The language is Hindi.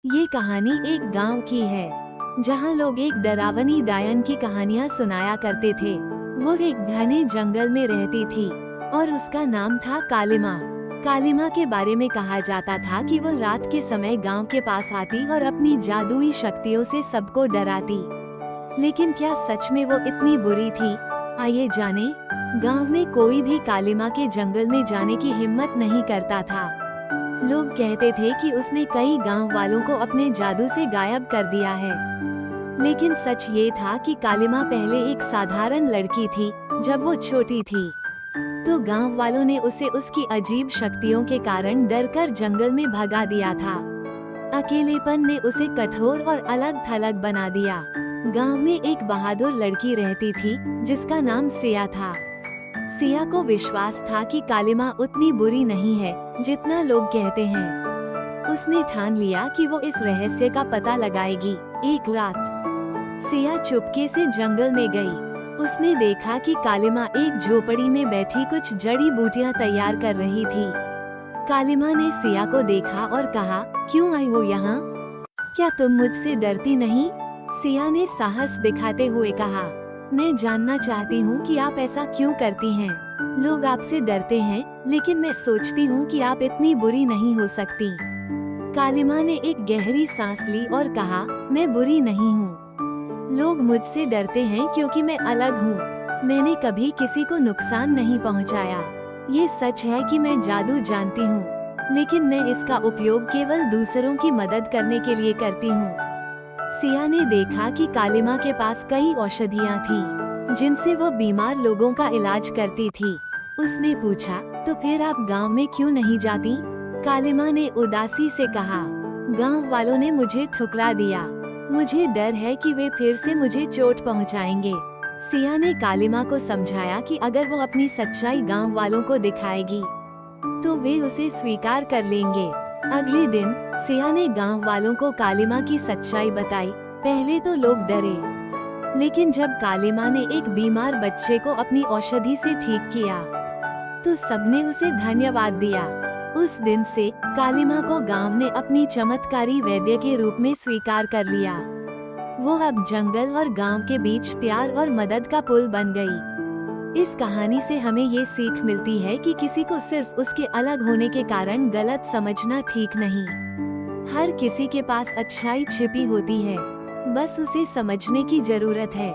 ये कहानी एक गांव की है जहां लोग एक डरावनी डायन की कहानियां सुनाया करते थे। वो एक घने जंगल में रहती थी और उसका नाम था कालिमा। कालिमा के बारे में कहा जाता था कि वो रात के समय गांव के पास आती और अपनी जादुई शक्तियों से सबको डराती। लेकिन क्या सच में वो इतनी बुरी थी? आइए जाने। गांव में कोई भी कालिमा के जंगल में जाने की हिम्मत नहीं करता था। लोग कहते थे कि उसने कई गांव वालों को अपने जादू से गायब कर दिया है। लेकिन सच ये था कि कालिमा पहले एक साधारण लड़की थी। जब वो छोटी थी तो गांव वालों ने उसे उसकी अजीब शक्तियों के कारण डरकर जंगल में भगा दिया था। अकेलेपन ने उसे कठोर और अलग थलग बना दिया। गांव में एक बहादुर लड़की रहती थी जिसका नाम सिया था। सिया को विश्वास था कि कालिमा उतनी बुरी नहीं है जितना लोग कहते हैं। उसने ठान लिया कि वो इस रहस्य का पता लगाएगी। एक रात सिया चुपके से जंगल में गई। उसने देखा कि कालिमा एक झोपड़ी में बैठी कुछ जड़ी बूटियां तैयार कर रही थी। कालिमा ने सिया को देखा और कहा, क्यों आई हो यहाँ? क्या तुम मुझसे डरती नहीं? सिया ने साहस दिखाते हुए कहा, मैं जानना चाहती हूँ कि आप ऐसा क्यों करती हैं। लोग आपसे डरते हैं, लेकिन मैं सोचती हूँ कि आप इतनी बुरी नहीं हो सकती। कालिमा ने एक गहरी सांस ली और कहा, मैं बुरी नहीं हूँ। लोग मुझसे डरते हैं क्योंकि मैं अलग हूँ। मैंने कभी किसी को नुकसान नहीं पहुँचाया। ये सच है कि मैं जादू जानती हूँ, लेकिन मैं इसका उपयोग केवल दूसरों की मदद करने के लिए करती हूँ। सिया ने देखा कि कालिमा के पास कई औषधियाँ थीं, जिनसे वो बीमार लोगों का इलाज करती थी। उसने पूछा, तो फिर आप गांव में क्यों नहीं जाती? कालिमा ने उदासी से कहा, गांव वालों ने मुझे ठुकरा दिया। मुझे डर है कि वे फिर से मुझे चोट पहुंचाएंगे। सिया ने कालिमा को समझाया कि अगर वो अपनी सच्चाई गांव वालों को दिखाएगी तो वे उसे स्वीकार कर लेंगे। अगले दिन सिया ने गांव वालों को कालिमा की सच्चाई बताई। पहले तो लोग डरे, लेकिन जब कालिमा ने एक बीमार बच्चे को अपनी औषधि से ठीक किया तो सबने उसे धन्यवाद दिया। उस दिन से कालिमा को गांव ने अपनी चमत्कारी वैद्य के रूप में स्वीकार कर लिया। वो अब जंगल और गांव के बीच प्यार और मदद का पुल बन गई। इस कहानी से हमें ये सीख मिलती है कि किसी को सिर्फ उसके अलग होने के कारण गलत समझना ठीक नहीं। हर किसी के पास अच्छाई छिपी होती है, बस उसे समझने की जरूरत है।